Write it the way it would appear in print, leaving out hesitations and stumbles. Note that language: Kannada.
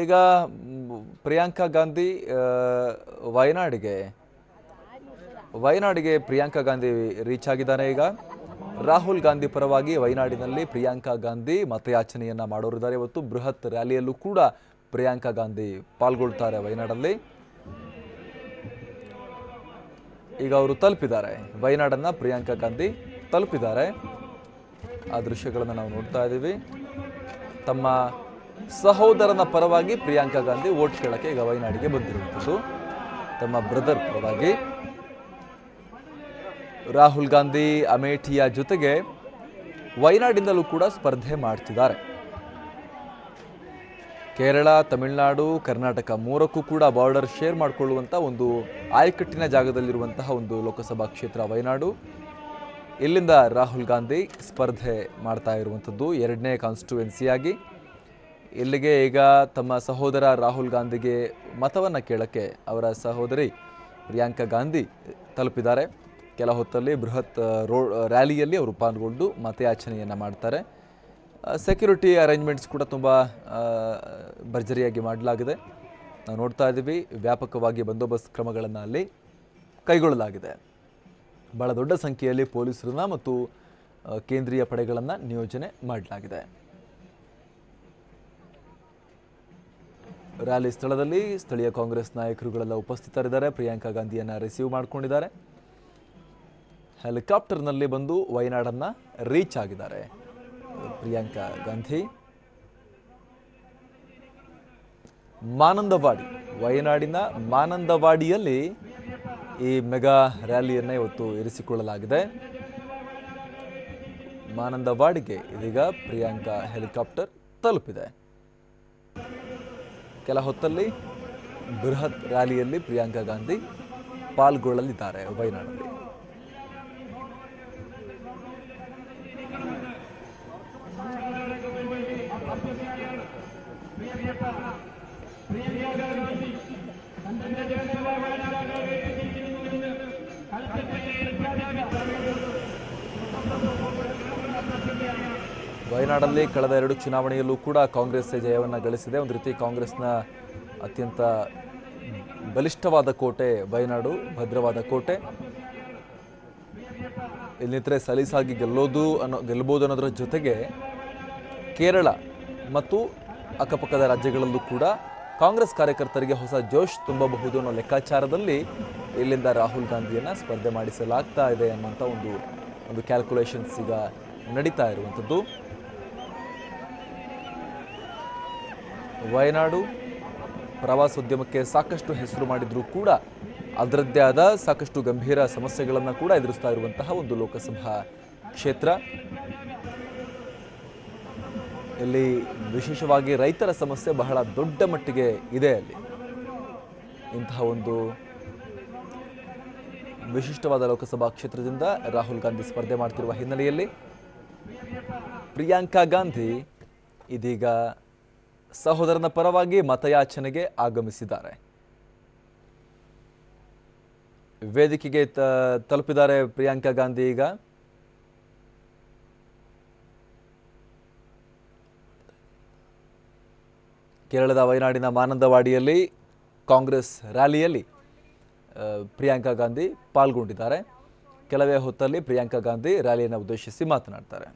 ಈಗ ಪ್ರಿಯಾಂಕಾ ಗಾಂಧಿ ವಯನಾಡಿಗೆ ಪ್ರಿಯಾಂಕಾ ಗಾಂಧಿ ರೀಚ್ ಆಗಿದ್ದಾರೆ. ಈಗ ರಾಹುಲ್ ಗಾಂಧಿ ಪರವಾಗಿ ವಯನಾಡಿನಲ್ಲಿ ಪ್ರಿಯಾಂಕಾ ಗಾಂಧಿ ಮತಯಾಚನೆಯನ್ನ ಮಾಡೋರಿದ್ದಾರೆ. ಇವತ್ತು ಬೃಹತ್ ರ್ಯಾಲಿಯಲ್ಲೂ ಕೂಡ ಪ್ರಿಯಾಂಕಾ ಗಾಂಧಿ ಪಾಲ್ಗೊಳ್ತಾರೆ. ವಯನಾಡಲ್ಲಿ ಈಗ ಅವರು ತಲುಪಿದ್ದಾರೆ. ವಯನಾಡನ್ನ ಪ್ರಿಯಾಂಕಾ ಗಾಂಧಿ ತಲುಪಿದ್ದಾರೆ. ಆ ದೃಶ್ಯಗಳನ್ನು ನಾವು ನೋಡ್ತಾ ಇದ್ದೀವಿ. ತಮ್ಮ ಸಹೋದರನ ಪರವಾಗಿ ಪ್ರಿಯಾಂಕಾ ಗಾಂಧಿ ವೋಟ್ ಕೇಳಕ್ಕೆ ಈಗ ವಯನಾಡಿಗೆ ಬಂದಿರುವಂಥದ್ದು. ತಮ್ಮ ಬ್ರದರ್ ಪರವಾಗಿ ರಾಹುಲ್ ಗಾಂಧಿ ಅಮೇಠಿಯ ಜೊತೆಗೆ ವಯನಾಡಿನಲ್ಲೂ ಕೂಡ ಸ್ಪರ್ಧೆ ಮಾಡ್ತಿದ್ದಾರೆ. ಕೇರಳ, ತಮಿಳುನಾಡು, ಕರ್ನಾಟಕ ಮೂರಕ್ಕೂ ಕೂಡ ಬಾರ್ಡರ್ ಶೇರ್ ಮಾಡಿಕೊಳ್ಳುವಂಥ ಒಂದು ಆಯಕಟ್ಟಿನ ಜಾಗದಲ್ಲಿರುವಂತಹ ಒಂದು ಲೋಕಸಭಾ ಕ್ಷೇತ್ರ ವಯನಾಡು. ಇಲ್ಲಿಂದ ರಾಹುಲ್ ಗಾಂಧಿ ಸ್ಪರ್ಧೆ ಮಾಡ್ತಾ ಇರುವಂಥದ್ದು 2ನೇ ಕಾನ್ಸ್ಟಿಟ್ಯೂಯೆನ್ಸಿಯಾಗಿ. ಇಲ್ಲಿಗೆ ಈಗ ತಮ್ಮ ಸಹೋದರ ರಾಹುಲ್ ಗಾಂಧಿಗೆ ಮತವನ್ನು ಕೇಳಕ್ಕೆ ಅವರ ಸಹೋದರಿ ಪ್ರಿಯಾಂಕಾ ಗಾಂಧಿ ತಲುಪಿದ್ದಾರೆ. ಕೆಲ ಹೊತ್ತಲ್ಲಿ ಬೃಹತ್ ರ್ಯಾಲಿಯಲ್ಲಿ ಅವರು ಪಾಲ್ಗೊಂಡು ಮತಯಾಚನೆಯನ್ನು ಮಾಡ್ತಾರೆ. ಸೆಕ್ಯೂರಿಟಿ ಅರೇಂಜ್ಮೆಂಟ್ಸ್ ಕೂಡ ತುಂಬ ಭರ್ಜರಿಯಾಗಿ ಮಾಡಲಾಗಿದೆ. ನಾವು ನೋಡ್ತಾ ಇದ್ದೀವಿ, ವ್ಯಾಪಕವಾಗಿ ಬಂದೋಬಸ್ತ್ ಕ್ರಮಗಳನ್ನು ಅಲ್ಲಿ ಕೈಗೊಳ್ಳಲಾಗಿದೆ. ಬಹಳ ದೊಡ್ಡ ಸಂಖ್ಯೆಯಲ್ಲಿ ಪೊಲೀಸರನ್ನ ಮತ್ತು ಕೇಂದ್ರೀಯ ಪಡೆಗಳನ್ನು ನಿಯೋಜನೆ ಮಾಡಲಾಗಿದೆ. ರ್ಯಾಲಿ ಸ್ಥಳದಲ್ಲಿ ಸ್ಥಳೀಯ ಕಾಂಗ್ರೆಸ್ ನಾಯಕರುಗಳೆಲ್ಲ ಉಪಸ್ಥಿತರಿದ್ದಾರೆ. ಪ್ರಿಯಾಂಕಾ ಗಾಂಧಿಯನ್ನು ರಿಸೀವ್ ಮಾಡಿಕೊಂಡಿದ್ದಾರೆ. ಹೆಲಿಕಾಪ್ಟರ್ನಲ್ಲಿ ಬಂದು ವಯನಾಡನ್ನು ರೀಚ್ ಆಗಿದ್ದಾರೆ ಪ್ರಿಯಾಂಕಾ ಗಾಂಧಿ. ಮಾನಂದವಾಡಿ, ವಯನಾಡಿನ ಮಾನಂದವಾಡಿಯಲ್ಲಿ ಈ ಮೆಗಾ ರ್ಯಾಲಿಯನ್ನು ಇವತ್ತು ಇರಿಸಿಕೊಳ್ಳಲಾಗಿದೆ. ಮಾನಂದವಾಡಿಗೆ ಇದೀಗ ಪ್ರಿಯಾಂಕಾ ಹೆಲಿಕಾಪ್ಟರ್ ತಲುಪಿದೆ. ಕೆಲ ಹೊತ್ತಲ್ಲಿ ಬೃಹತ್ ರ್ಯಾಲಿಯಲ್ಲಿ ಪ್ರಿಯಾಂಕಾ ಗಾಂಧಿ ಪಾಲ್ಗೊಳ್ಳಲಿದ್ದಾರೆ ವಯನಾಡಲ್ಲಿ. ವಯನಾಡಲ್ಲಿ ಕಳೆದ 2 ಚುನಾವಣೆಯಲ್ಲೂ ಕೂಡ ಕಾಂಗ್ರೆಸ್ ಜಯವನ್ನು ಗಳಿಸಿದೆ. ಒಂದು ರೀತಿ ಕಾಂಗ್ರೆಸ್ನ ಅತ್ಯಂತ ಬಲಿಷ್ಠವಾದ ಕೋಟೆ ವಯನಾಡು, ಭದ್ರವಾದ ಕೋಟೆ. ಇಲ್ಲಿ ಸಲೀಸಾಗಿ ಗೆಲ್ಲಬಹುದು ಅನ್ನೋದರ ಜೊತೆಗೆ ಕೇರಳ ಮತ್ತು ಅಕ್ಕಪಕ್ಕದ ರಾಜ್ಯಗಳಲ್ಲೂ ಕೂಡ ಕಾಂಗ್ರೆಸ್ ಕಾರ್ಯಕರ್ತರಿಗೆ ಹೊಸ ಜೋಶ್ ತುಂಬಬಹುದು ಅನ್ನೋ ಲೆಕ್ಕಾಚಾರದಲ್ಲಿ ಇಲ್ಲಿಂದ ರಾಹುಲ್ ಗಾಂಧಿಯನ್ನು ಸ್ಪರ್ಧೆ ಮಾಡಿಸಲಾಗ್ತಾ ಇದೆ ಅನ್ನೋಂಥ ಒಂದು ಕ್ಯಾಲ್ಕುಲೇಷನ್ಸ್ ಈಗ ನಡೀತಾ ಇರುವಂಥದ್ದು. ವಯನಾಡು ಪ್ರವಾಸೋದ್ಯಮಕ್ಕೆ ಸಾಕಷ್ಟು ಹೆಸರು ಮಾಡಿದ್ರೂ ಕೂಡ ಅದರದ್ದೇ ಆದ ಸಾಕಷ್ಟು ಗಂಭೀರ ಸಮಸ್ಯೆಗಳನ್ನು ಕೂಡ ಎದುರಿಸ್ತಾ ಇರುವಂತಹ ಒಂದು ಲೋಕಸಭಾ ಕ್ಷೇತ್ರ. ಇಲ್ಲಿ ವಿಶೇಷವಾಗಿ ರೈತರ ಸಮಸ್ಯೆ ಬಹಳ ದೊಡ್ಡ ಮಟ್ಟಿಗೆ ಇದೆ. ಅಲ್ಲಿ ಇಂತಹ ಒಂದು ವಿಶಿಷ್ಟವಾದ ಲೋಕಸಭಾ ಕ್ಷೇತ್ರದಿಂದ ರಾಹುಲ್ ಗಾಂಧಿ ಸ್ಪರ್ಧೆ ಮಾಡ್ತಿರುವ ಹಿನ್ನೆಲೆಯಲ್ಲಿ ಪ್ರಿಯಾಂಕಾ ಗಾಂಧಿ ಇದೀಗ ಸಹೋದರನ ಪರವಾಗಿ ಮತಯಾಚನೆಗೆ ಆಗಮಿಸಿದ್ದಾರೆ. ವೇದಿಕೆಗೆ ತಲುಪಿದ್ದಾರೆ ಪ್ರಿಯಾಂಕಾ ಗಾಂಧಿ. ಈಗ ಕೇರಳದ ವಯನಾಡಿನ ಮಾನಂದವಾಡಿಯಲ್ಲಿ ಕಾಂಗ್ರೆಸ್ ರ್ಯಾಲಿಯಲ್ಲಿ ಪ್ರಿಯಾಂಕಾ ಗಾಂಧಿ ಪಾಲ್ಗೊಂಡಿದ್ದಾರೆ. ಕೆಲವೇ ಹೊತ್ತಲ್ಲಿ ಪ್ರಿಯಾಂಕಾ ಗಾಂಧಿ ರ್ಯಾಲಿಯನ್ನು ಉದ್ದೇಶಿಸಿ ಮಾತನಾಡ್ತಾರೆ.